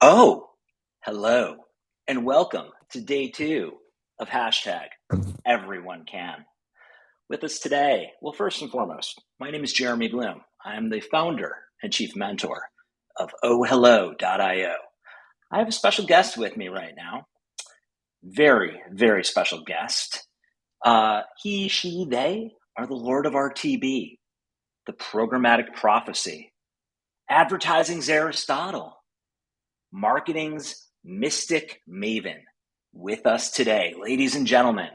Oh, hello, and welcome to day two of hashtag Everyone Can. With us today, well, first and foremost, my name is Jeremy Bloom. I am the founder and chief mentor of OhHello.io. I have a special guest with me right now. Very, very special guest. He, she, they are the Lord of RTB, the programmatic prophecy, advertising's Aristotle, marketing's mystic maven. With us today, ladies and gentlemen,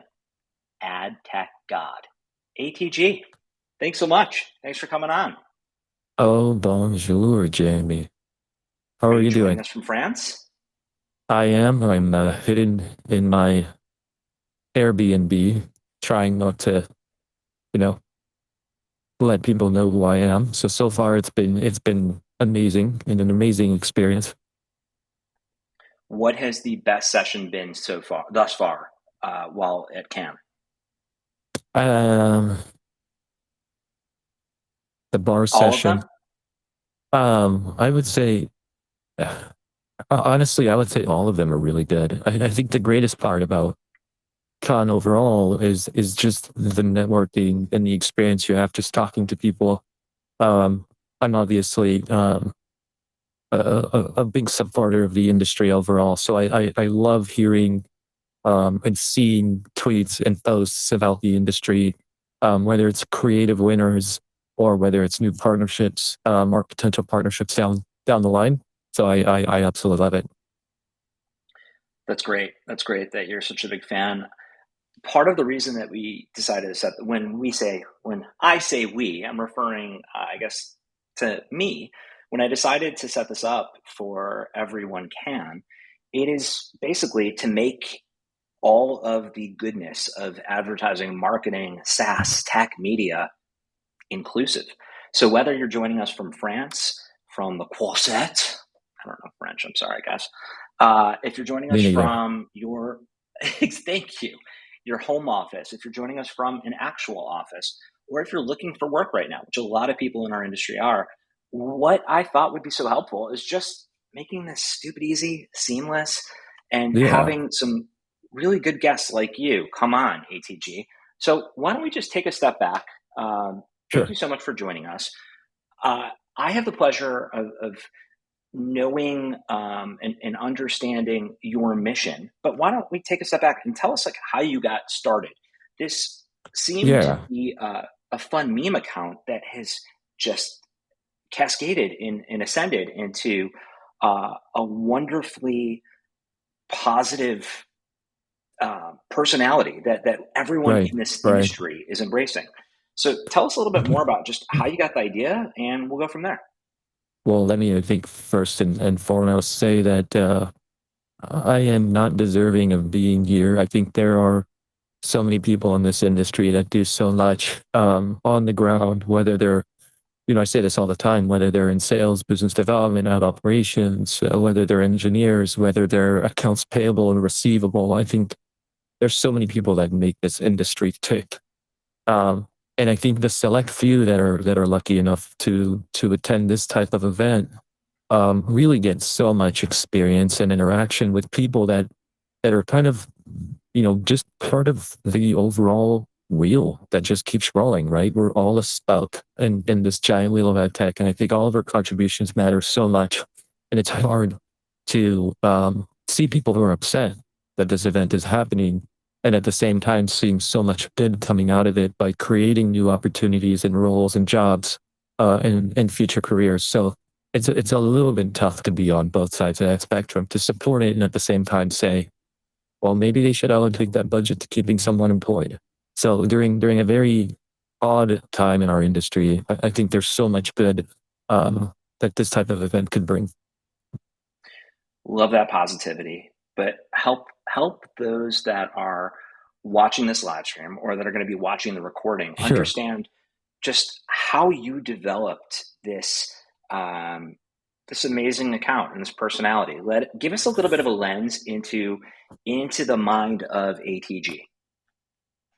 AdTechGod, ATG. Thanks so much. Thanks for coming on. Oh, bonjour, Jamie. How Are are you you joining doing? us from France? I am. I'm hidden in my Airbnb, trying not to, you know, let people know who I am. So far it's been amazing and an amazing experience. What has the best session been thus far, while at Cannes? Um, the bar All of session. them? I would say, honestly, I would say all of them are really good. I think the greatest part about con overall is just the networking and the experience you have just talking to people. Um, I'm obviously a big supporter of the industry overall, so I love hearing and seeing tweets and posts about the industry, whether it's creative winners or whether it's new partnerships or potential partnerships down the line. So I absolutely love it. That's great. That's great that you're such a big fan. Part of the reason that we decided to set when I say we, I'm referring, I guess, to me. When I decided to set this up for Everyone Can, it is basically to make all of the goodness of advertising, marketing, SaaS, tech, media inclusive. So whether you're joining us from France, from the Croisette, I don't know French, I'm sorry, guys. If you're joining us Me neither. from your, thank you, your home office, if you're joining us from an actual office, or if you're looking for work right now, which a lot of people in our industry are, what I thought would be so helpful is just making this stupid easy, seamless, and Yeah, having some really good guests like you come on, ATG. So why don't we just take a step back? Thank sure. you so much for joining us. Uh, I have the pleasure of knowing and understanding your mission, but why don't we take a step back and tell us like how you got started? This seemed to Yeah, be a fun meme account that has just cascaded and ascended into a wonderfully positive personality that everyone right, in this right. industry is embracing. So tell us a little bit more about just how you got the idea, and we'll go from there. Well, let me, I think, first and foremost say that I am not deserving of being here. I think there are so many people in this industry that do so much on the ground, whether they're, I say this all the time, whether they're in sales, business development, out operations, whether they're engineers, whether they're accounts payable and receivable. I think there's so many people that make this industry tick. Um, and I think the select few that are lucky enough to attend this type of event really get so much experience and interaction with people that are kind of, just part of the overall wheel that just keeps rolling, right? We're all a spoke in this giant wheel of ed tech. And I think all of our contributions matter so much. And it's hard to see people who are upset that this event is happening. And at the same time, seeing so much good coming out of it by creating new opportunities and roles and jobs and future careers. So it's a little bit tough to be on both sides of that spectrum to support it and at the same time say, well, maybe they should allocate that budget to keeping someone employed. So during a very odd time in our industry, I think there's so much good that this type of event could bring. Love that positivity, but help those that are watching this live stream or that are going to be watching the recording Sure. understand just how you developed um, this amazing account and this personality. Give us a little bit of a lens into the mind of ATG.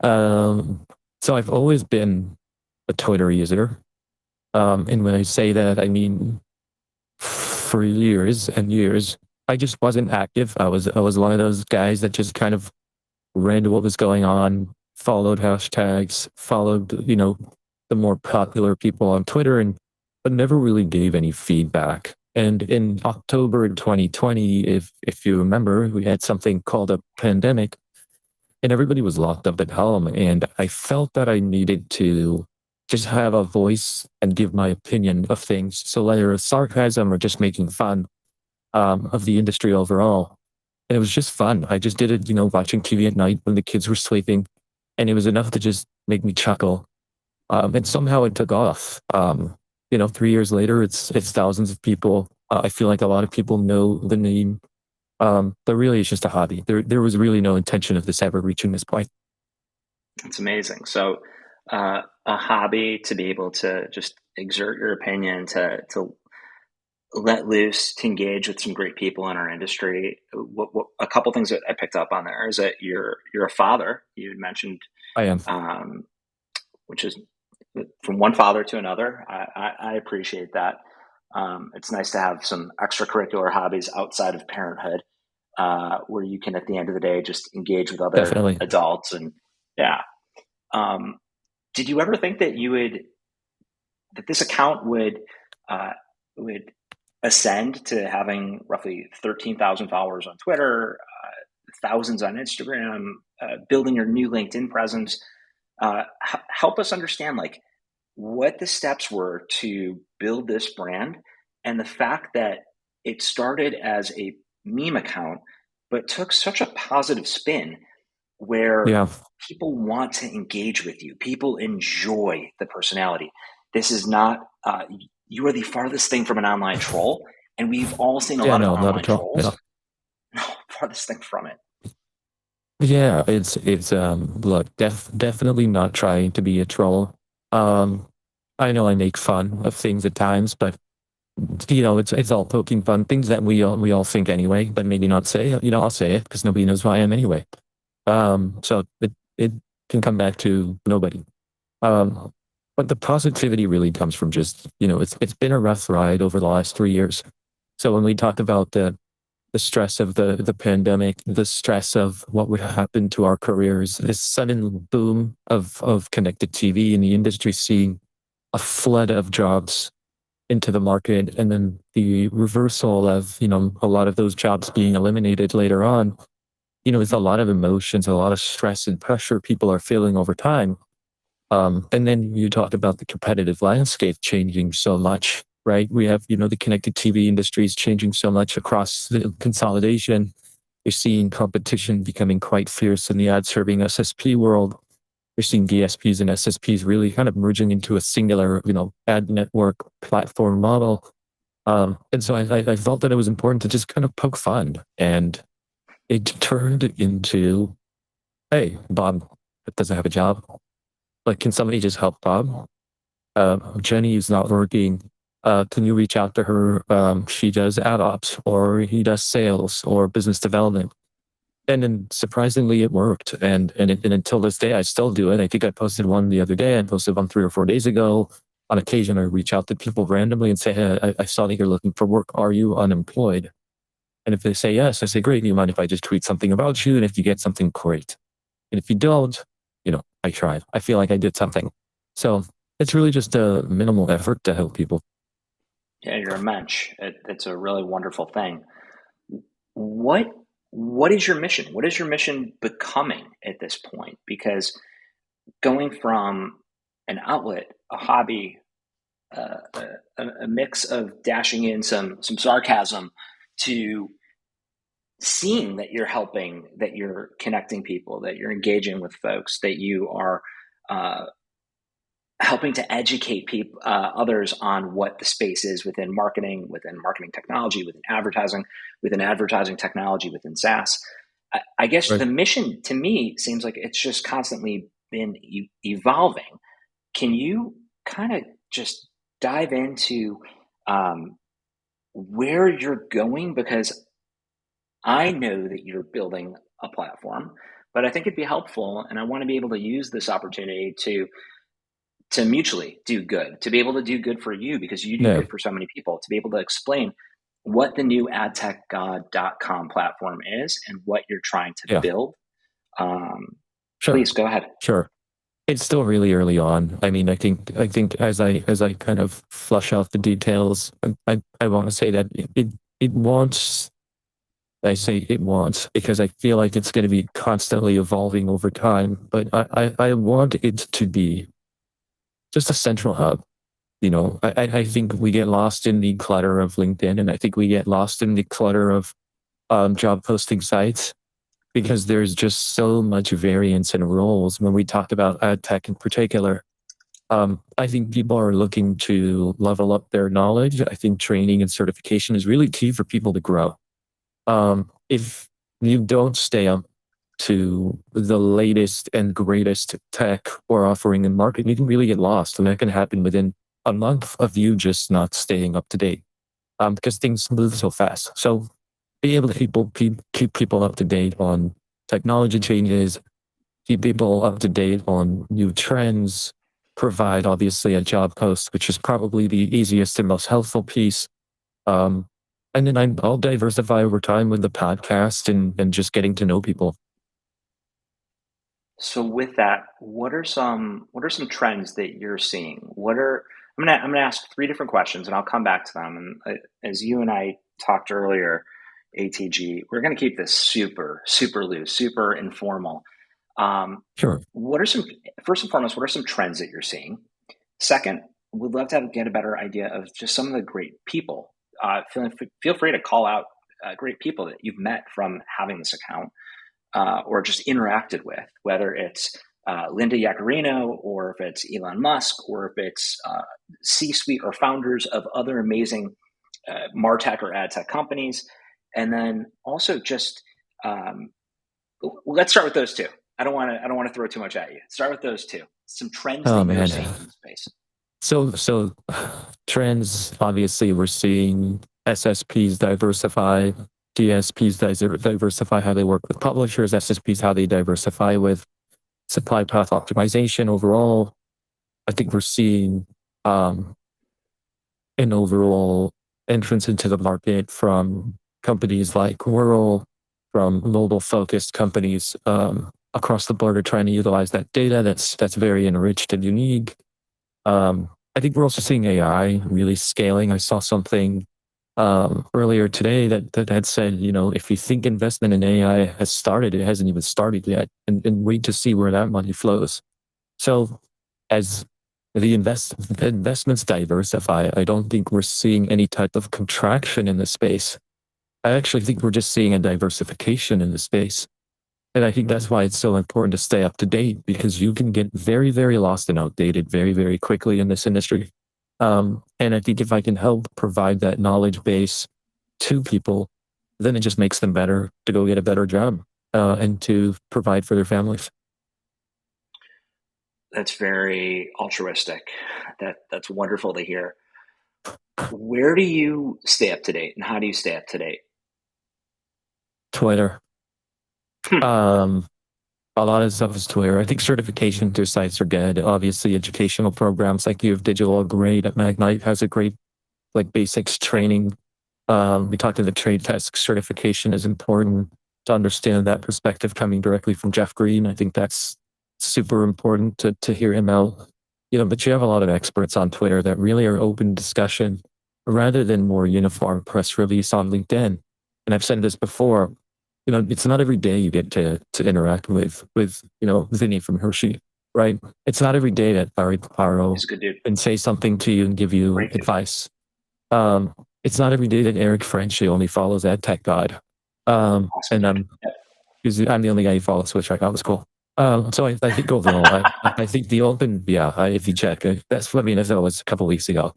Um, so I've always been a Twitter user. And when I say that, I mean for years and years. I just wasn't active. I was one of those guys that just kind of read what was going on, followed hashtags, followed, the more popular people on Twitter, and but never really gave any feedback. And in October 2020, if you remember, we had something called a pandemic, and everybody was locked up at home. And I felt that I needed to just have a voice and give my opinion of things. So whether it's sarcasm or just making fun of the industry overall. And it was just fun. I just did it, watching TV at night when the kids were sleeping. And it was enough to just make me chuckle. And somehow it took off. 3 years later, it's thousands of people. I feel like a lot of people know the name, but really it's just a hobby. There was really no intention of this ever reaching this point. It's amazing. So, a hobby to be able to just exert your opinion, to let loose, to engage with some great people in our industry. What a couple things that I picked up on there is that you're a father. You had mentioned, I am um, which is from one father to another. I appreciate that. It's nice to have some extracurricular hobbies outside of parenthood, where you can, at the end of the day, just engage with other definitely. adults. And yeah, um, did you ever think that this account uh, would ascend to having roughly 13,000 followers on Twitter, thousands on Instagram, building your new LinkedIn presence? Help us understand, like, what the steps were to build this brand, and the fact that it started as a meme account but took such a positive spin, where Yeah. people want to engage with you. People enjoy the personality. This is not, you are the farthest thing from an online troll. And we've all seen a Yeah, lot of no, not online at all. Yeah. trolls. No, farthest thing from it. Yeah, it's look, definitely not trying to be a troll. Um I know I make fun of things at times, but it's all poking fun, things that we all think anyway, but maybe not say. I'll say it because nobody knows who I am anyway. So it can come back to nobody. Um, but the positivity really comes from just, it's been a rough ride over the last 3 years. So when we talk about the stress of the pandemic, the stress of what would happen to our careers, this sudden boom of connected TV and the industry seeing a flood of jobs into the market, and then the reversal of a lot of those jobs being eliminated later on. It's a lot of emotions, a lot of stress and pressure people are feeling over time. And then you talked about the competitive landscape changing so much, right? We have, the connected TV industry is changing so much across the consolidation. You're seeing competition becoming quite fierce in the ad serving SSP world. You're seeing DSPs and SSPs really kind of merging into a singular, ad network platform model. And so I felt that it was important to just kind of poke fun. And it turned into, hey, Bob doesn't have a job. Like, can somebody just help Bob? Jenny is not working. Can you reach out to her? She does ad ops, or he does sales or business development. And then surprisingly, it worked. And until this day, I still do it. I think I posted one the other day. I posted one 3 or 4 days ago. On occasion, I reach out to people randomly and say, hey, I saw that you're looking for work. Are you unemployed? And if they say yes, I say, great. Do you mind if I just tweet something about you? And if you get something, great. And if you don't, I tried. I feel like I did something. So it's really just a minimal effort to help people. Yeah, you're a mensch. It's a really wonderful thing. What what is your mission? What is your mission becoming at this point? Because going from an outlet, a hobby, a mix of dashing in some sarcasm, to seeing that you're helping, that you're connecting people, that you're engaging with folks, that you are, uh, helping to educate people, others, on what the space is within marketing technology, within advertising technology, within SaaS. I guess Right. the mission to me seems like it's just constantly been evolving. Can you kind of just dive into, um, where you're going? Because I know that you're building a platform, but I think it'd be helpful, and I want to be able to use this opportunity to mutually do good, to be able to do good for you because you do Yeah. good for so many people, to be able to explain. what the new AdTechGod.com platform is and what you're trying to Yeah, build. Um, sure, Please go ahead. sure. It's still really early on. I mean, I think as I kind of flush out the details, I want to say that it wants. I say it wants because I feel like it's going to be constantly evolving over time. But I want it to be just a central hub. I think we get lost in the clutter of LinkedIn, and I think we get lost in the clutter of job posting sites because there's just so much variance in roles. When we talk about ad tech in particular, I think people are looking to level up their knowledge. I think training and certification is really key for people to grow. If you don't stay up to the latest and greatest tech or offering in market, you can really get lost, and that can happen within a month of you just not staying up to date. Because things move so fast. So be able to keep people up to date on technology changes, keep people up to date on new trends, provide obviously a job post, which is probably the easiest and most helpful piece. Um, and then I'll diversify over time with the podcast and just getting to know people. So with that, what are some trends that you're seeing? I'm gonna ask three different questions, and I'll come back to them. And as you and I talked earlier, ATG, we're gonna keep this super loose, super informal. Um, Sure. what are some First and foremost, what are some trends that you're seeing? Second, we'd love to get a better idea of just some of the great people. Feel free to call out great people that you've met from having this account or just interacted with, whether it's Linda Yaccarino or if it's Elon Musk or if it's C-suite or founders of other amazing MarTech or ad tech companies. And then also just um, let's start with those two. I don't want to throw too much at you. Start with those two. Some trends Oh that you're man. seeing in the space. So trends, obviously we're seeing SSPs diversify, DSPs diversify how they work with publishers, SSPs how they diversify with supply path optimization overall. I think we're seeing um, an overall entrance into the market from companies like Whirl, from mobile focused companies across the board are trying to utilize that data that's very enriched and unique. I think we're also seeing AI really scaling. I saw something earlier today that had said, if you think investment in AI has started, it hasn't even started yet, and wait to see where that money flows. So as the investments diversify, I don't think we're seeing any type of contraction in the space. I actually think we're just seeing a diversification in the space. And I think that's why it's so important to stay up to date because you can get very, very lost and outdated very, very quickly in this industry. And I think if I can help provide that knowledge base to people, then it just makes them better to go get a better job and to provide for their families. That's very altruistic. That's wonderful to hear. Where do you stay up to date, and how do you stay up to date? Twitter. Hmm. Um, a lot of stuff is Twitter. I think certification through sites are good. Obviously, educational programs like U of Digital are great. Magnite has a great like basics training. We talked to the trade test certification is important to understand that perspective coming directly from Jeff Green. I think that's super important to hear him out. But you have a lot of experts on Twitter that really are open discussion rather than more uniform press release on LinkedIn. And I've said this before, it's not every day you get to interact with Vinny from Hershey, right? It's not every day that Barry He's Paparo a good dude. can say something to you and give you Great dude. advice. It's not every day that Eric Frenchy only follows AdTechGod. Awesome And dude. Yep. I'm the only guy who follows, which I thought was cool. So I think overall, I think the open, yeah, if you check, that's, I mean, that was a couple weeks ago.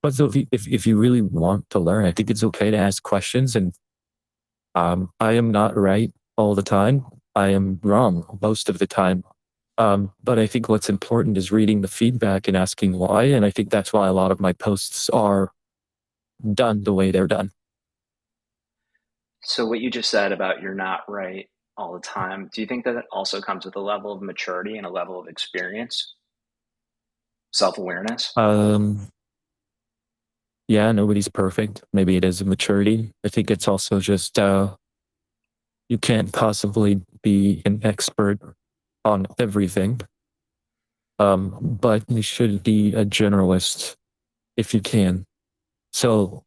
But so if you really want to learn, I think it's okay to ask questions. And I am not right all the time. I am wrong most of the time. But I think what's important is reading the feedback and asking why. And I think that's why a lot of my posts are done the way they're done. So what you just said about you're not right all the time, do you think that it also comes with a level of maturity and a level of experience, self-awareness? Um, yeah, nobody's perfect. Maybe it is a maturity. I think it's also just you can't possibly be an expert on everything. But you should be a generalist if you can. So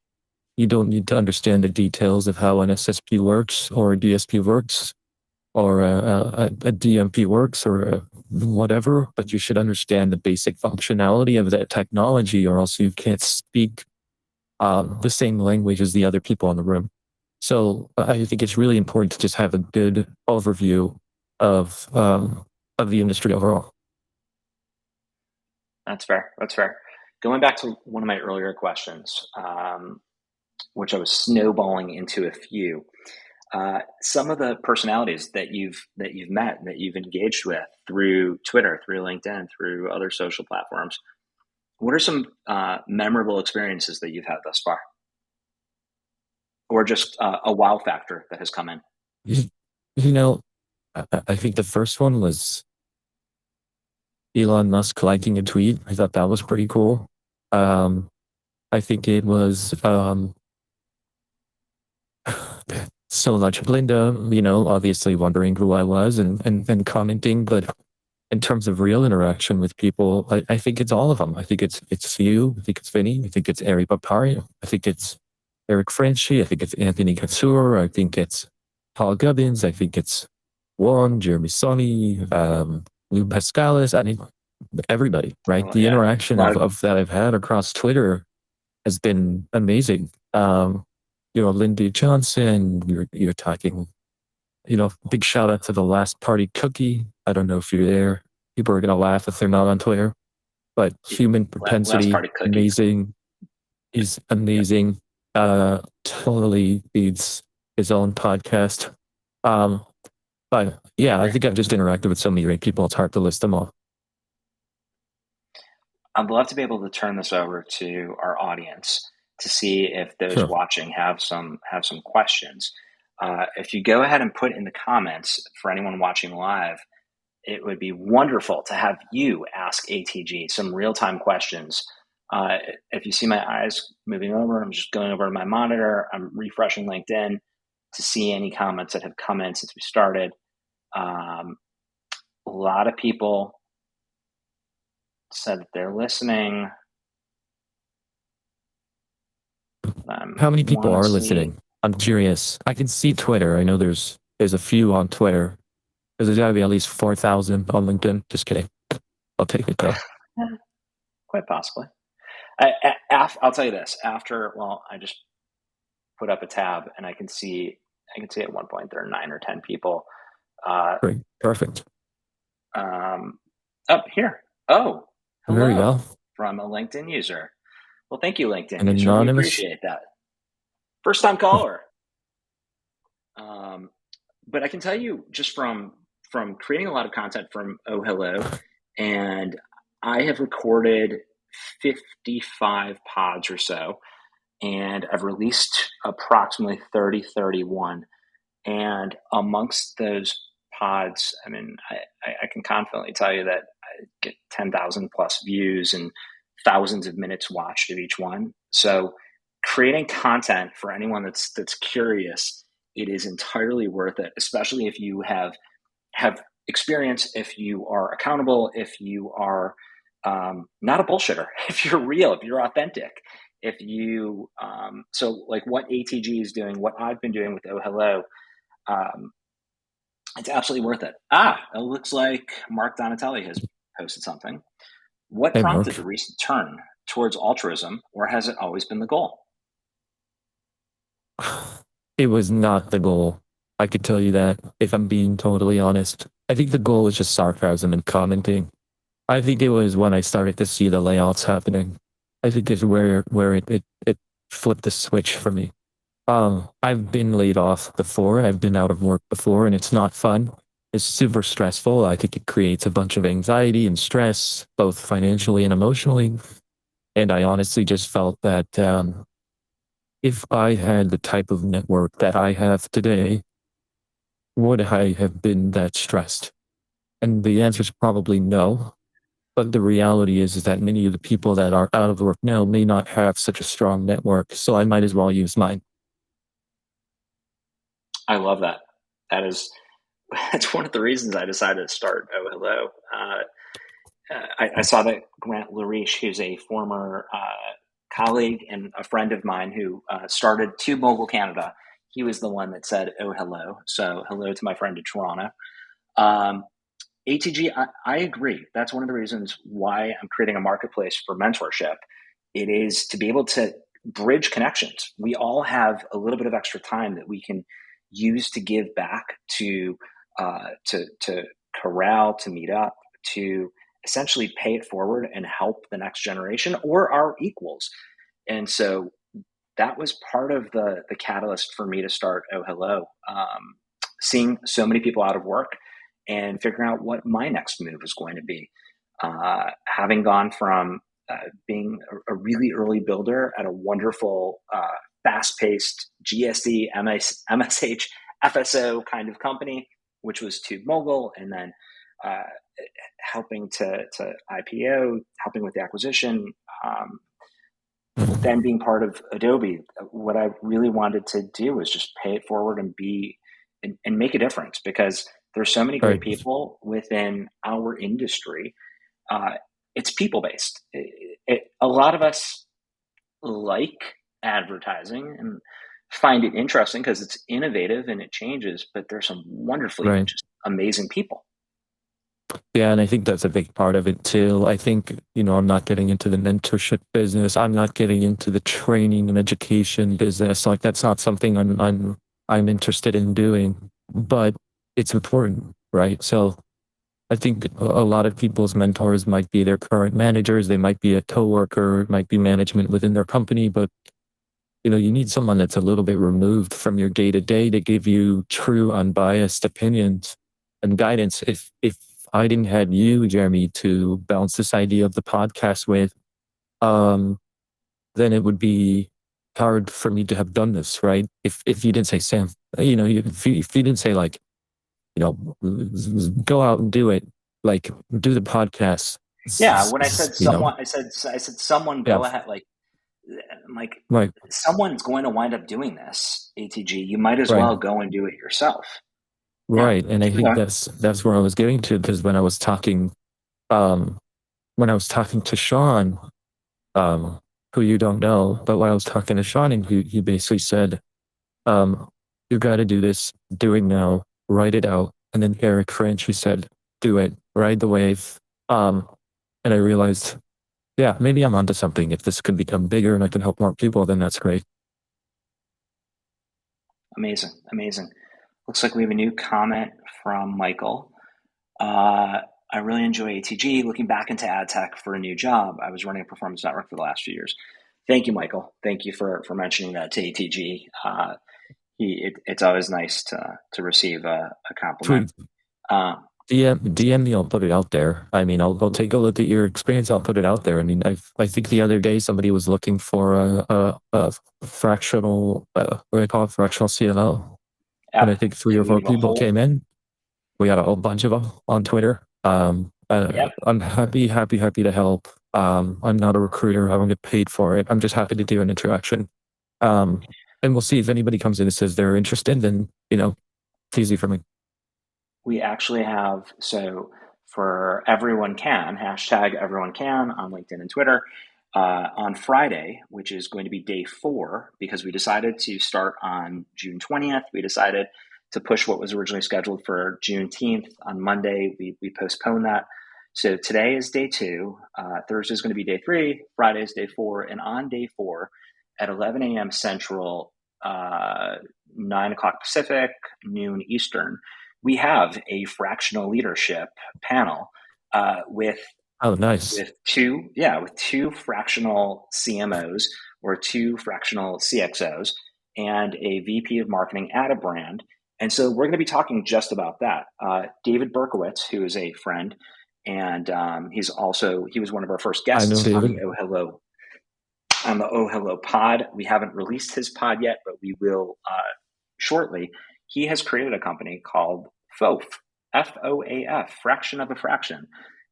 you don't need to understand the details of how an SSP works or a DSP works or a DMP works or whatever, but you should understand the basic functionality of that technology, or else you can't speak the same language as the other people in the room. So I think it's really important to just have a good overview of um, of the industry overall. That's fair. That's fair. Going back to one of my earlier questions, which I was snowballing into a few. Some of the personalities that you've met, that you've engaged with through Twitter, through LinkedIn, through other social platforms. What are some memorable experiences that you've had thus far, or just a wow factor that has come in? You, you know, I think the first one was Elon Musk liking a tweet. I thought that was pretty cool. Um, I think it was so much Linda, obviously wondering who I was and commenting, but in terms of real interaction with people, I think it's all of them. I think it's you. I think it's Vinny. I think it's Ari Bapari. I think it's Eric Frenchy. I think it's Anthony Katsur. I think it's Paul Gubbins. I think it's Juan, Jeremy Sonny, Lou Pascalis. I mean, everybody, right? Well, The yeah, a interaction lot of of that I've had across Twitter has been amazing. Lindy Johnson, you're talking, big shout out to the last party cookie. I don't know if you're there. People are gonna laugh if they're not on Twitter. But human last propensity, party cookie. amazing, is Yep, amazing. Totally beats his own podcast. Um, but I yeah, I agree. think I've just interacted with so many great people. It's hard to list them all. I'd love to be able to turn this over to our audience to see if those Sure. watching have some questions. If you go ahead and put in the comments for anyone watching live, it would be wonderful to have you ask ATG some real time questions. Uh, if you see my eyes moving over, I'm just going over to my monitor. I'm refreshing LinkedIn to see any comments that have come in since we started. Um, a lot of people said that they're listening. I How many people want to are see. listening? I'm curious. I can see Twitter. I know there's a few on Twitter. There's got to be at least 4,000 on LinkedIn. Just kidding. I'll take it though. Quite possibly. I'll tell you this. After, well, I just put up a tab and I can see at one point there are 9 or 10 people. Uh, Great. Perfect. Up here. Oh, There you hello go. from a LinkedIn user. Well, thank you, LinkedIn An user. We anonymous. appreciate that. First time caller. Um, but I can tell you just from creating a lot of content from OhHello, and I have recorded 55 pods or so, and I've released approximately 30, 31. And amongst those pods, I mean, I can confidently tell you that I get 10,000 plus views and thousands of minutes watched of each one. So creating content for anyone that's curious, it is entirely worth it, especially if you have experience, if you are accountable, if you are not a bullshitter, if you're real, if you're authentic, if you so like what ATG is doing, what I've been doing with OhHello, um, it's absolutely worth it. It looks like Mark Donatelli has posted something. What Hey, prompted Mark. the recent turn towards altruism, or has it always been the goal? It was not the goal. I could tell you that if I'm being totally honest. I think the goal was just sarcasm and commenting. I think it was when I started to see the layouts happening. I think is where it flipped the switch for me. I've been laid off before. I've been out of work before, and it's not fun. It's super stressful. I think it creates a bunch of anxiety and stress, both financially and emotionally. And I honestly just felt that if I had the type of network that I have today, would I have been that stressed? And the answer is probably no. But the reality is that many of the people that are out of work now may not have such a strong network. So I might as well use mine. I love that. That is that's one of the reasons I decided to start OhHello. I saw that Grant Lariche, who's a former colleague and a friend of mine who started Tube Mobile Canada, he was the one that said OhHello. So hello to my friend in Toronto. Um, ATG, I agree. That's one of the reasons why I'm creating a marketplace for mentorship. It is to be able to bridge connections. We all have a little bit of extra time that we can use to give back to corral, to meet up, to essentially pay it forward and help the next generation or our equals. And so that was part of the catalyst for me to start OhHello. Seeing so many people out of work and figuring out what my next move is going to be. Having gone from being a really early builder at a wonderful, fast-paced GSD, MSH, FSO kind of company, which was Tube Mogul, and then uh, helping to IPO, helping with the acquisition, then being part of Adobe. What I really wanted to do was just pay it forward and be and make a difference because there's so many great Right. people within our industry. Uh, it's people based. A lot of us like advertising and find it interesting because it's innovative and it changes, but there's some wonderfully Right. just amazing people. Yeah, and I think that's a big part of it too. I think, I'm not getting into the mentorship business. I'm not getting into the training and education business. Like that's not something I'm interested in doing, but it's important, right? So I think a lot of people's mentors might be their current managers, they might be a coworker, it might be management within their company, but you need someone that's a little bit removed from your day to day to give you true, unbiased opinions and guidance. If I didn't have you, Jeremy, to bounce this idea of the podcast with, um, then it would be hard for me to have done this, right? If you didn't say, Sam, if you didn't say like, go out and do it, like do the podcast, Yeah, when I said you know, someone, I said someone yeah, go ahead. I'm like, right. someone's going to wind up doing this, ATG. You might as Right. well go and do it yourself. Yeah. Right. And I think Okay. that's where I was getting to because um when I was talking to Sean, who you don't know, but when I was talking to Sean and he basically said, um, you gotta do this, do it now, write it out. And then Eric French, he said, do it, ride the wave. Um, and I realized, yeah, maybe I'm onto something. If this could become bigger and I can help more people, then that's great. Amazing. Amazing. Looks like we have a new comment from Michael. Uh, I really enjoy ATG. Looking back into ad tech for a new job. I was running a performance network for the last few years. Thank you, Michael. Thank you for mentioning that to ATG. It's always nice to receive a compliment. Tweet, Uh, DM me, I'll put it out there. I mean, I'll take a look at your experience. I'll put it out there. I mean, I think the other day somebody was looking for a fractional, what do they call it, fractional CLO. And I think three yeah, or we four have a people whole. came in. We got a whole bunch of them on Twitter. Yep. I'm happy to help. I'm not a recruiter. I don't get paid for it. I'm just happy to do an interaction. Um, and we'll see if anybody comes in and says they're interested, then, it's easy for me. We actually have, so for everyone can, hashtag everyone can on LinkedIn and Twitter, on Friday, which is going to be day 4, because we decided to start on June 20th. We decided to push what was originally scheduled for Juneteenth on Monday. We postponed that. So today is day 2. Thursday is going to be day 3. Friday is day 4. And on day 4 at 11 a.m. Central, 9 o'clock Pacific, noon Eastern, we have a fractional leadership panel with Oh, nice. two fractional CMOs or 2 fractional CXOs and a VP of marketing at a brand. And so we're going to be talking just about that. David Berkowitz, who is a friend, and he was one of our first I know guests David. on the OhHello pod. We haven't released his pod yet, but we will shortly. He has created a company called FOAF, FOAF, fraction of a fraction.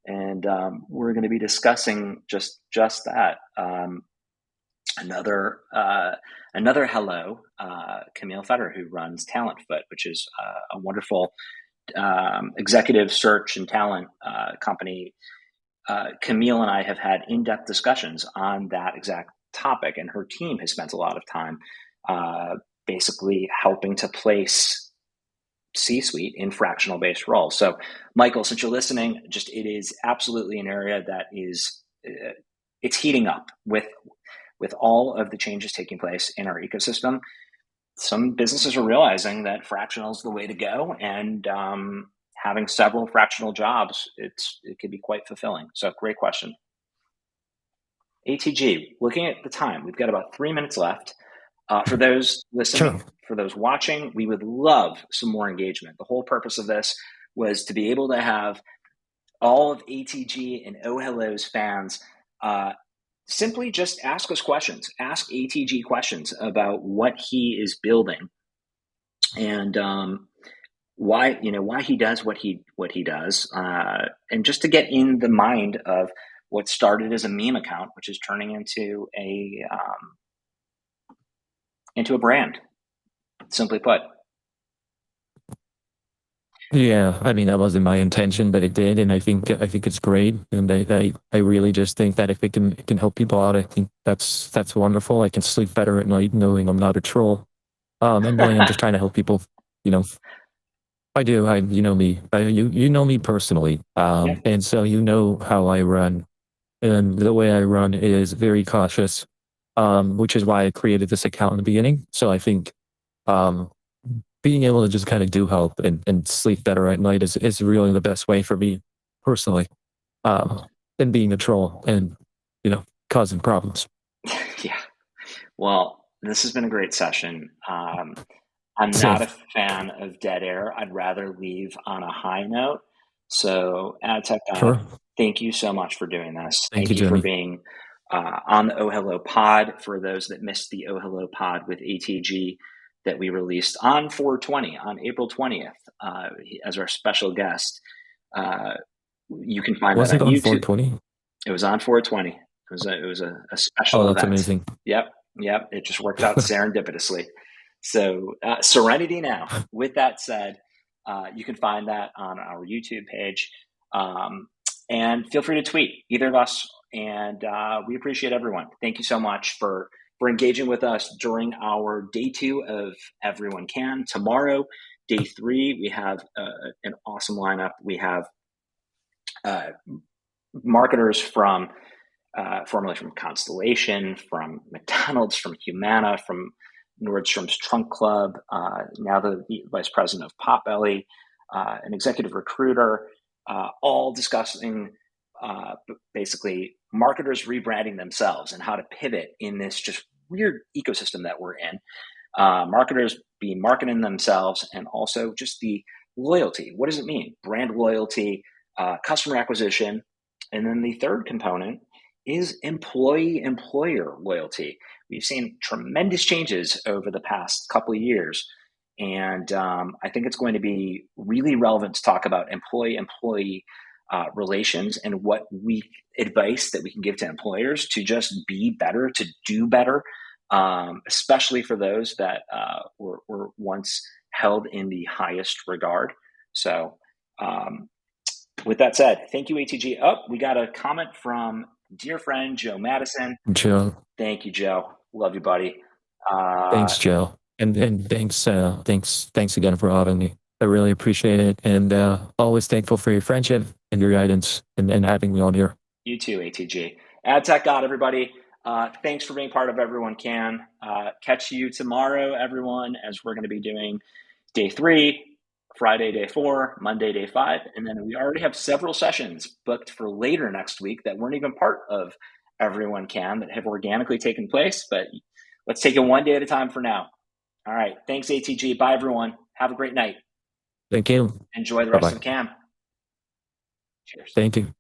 and we're going to be discussing just that. Another another hello, Camille Fetter, who runs TalentFoot, which is a wonderful executive search and talent company. Camille and I have had in-depth discussions on that exact topic, and her team has spent a lot of time basically helping to place C-suite in fractional-based roles. So, Michael, since you're listening, it is absolutely an area that is it's heating up with all of the changes taking place in our ecosystem. Some businesses are realizing that fractional is the way to go, and having several fractional jobs, it can be quite fulfilling. So, great question. ATG, looking at the time, we've got about 3 minutes left. For those listening, Sure. for those watching, we would love some more engagement. The whole purpose of this was to be able to have all of ATG and OhHello's fans simply just ask us questions. Ask ATG questions about what he is building and why he does what he does, and just to get in the mind of what started as a meme account, which is turning into a brand. Simply put. Yeah, I mean that wasn't my intention, but it did, and I think it's great, and I really just think that if it can help people out, I think that's wonderful. I can sleep better at night knowing I'm not a troll, and knowing I'm just trying to help people. You know, I do. You know me. You know me personally, Yep. and so you know how I run, and the way I run is very cautious, which is why I created this account in the beginning. So I think um, being able to just kind of do help and sleep better at night is really the best way for me personally, than being a troll and, causing problems. Yeah. Well, this has been a great session. I'm not Same. a fan of dead air. I'd rather leave on a high note. So, AdTechGod, Sure. thank you so much for doing this. Thank Thank you, you for Jeremy. being on the OhHello pod. For those that missed the OhHello pod with ATG that we released on 420, on April 20th, as our special guest, uh, you can find that Was it on on YouTube. 420? It was on 420. It was a Oh, special that's event. amazing. Yep, yep. It just worked out serendipitously. So, Serenity Now. With that said, you can find that on our YouTube page, and feel free to tweet either of us. And we appreciate everyone. Thank you so much for engaging with us during our day 2 of Everyone Can. Tomorrow, day 3, we have an awesome lineup. We have marketers from formerly from Constellation, from McDonald's, from Humana, from Nordstrom's Trunk Club, now the vice president of Potbelly, an executive recruiter, all discussing basically marketers rebranding themselves and how to pivot in this just weird ecosystem that we're in. Marketers be marketing themselves, and also just the loyalty. What does it mean? Brand loyalty, customer acquisition. And then the third component is employee-employer loyalty. We've seen tremendous changes over the past couple of years, and I think it's going to be really relevant to talk about employee-employee relations and what advice that we can give to employers to just be better, to do better, especially for those that were once held in the highest regard. So, with that said, thank you, ATG. Oh, we got a comment from dear friend Joe Madison. Joe. Thank you, Joe. Love you, buddy. Thanks, Joe. And thanks again for having me. I really appreciate it. And always thankful for your friendship and your guidance and having me on here. You too, ATG. AdTechGod, everybody. Thanks for being part of Everyone Can. Catch you tomorrow, everyone, as we're going to be doing day 3, Friday, day 4, Monday, day 5. And then we already have several sessions booked for later next week that weren't even part of Everyone Can, that have organically taken place. But let's take it one day at a time for now. All right. Thanks, ATG. Bye, everyone. Have a great night. Thank you. Enjoy the rest Bye-bye. of the Cam. Cheers. Thank you.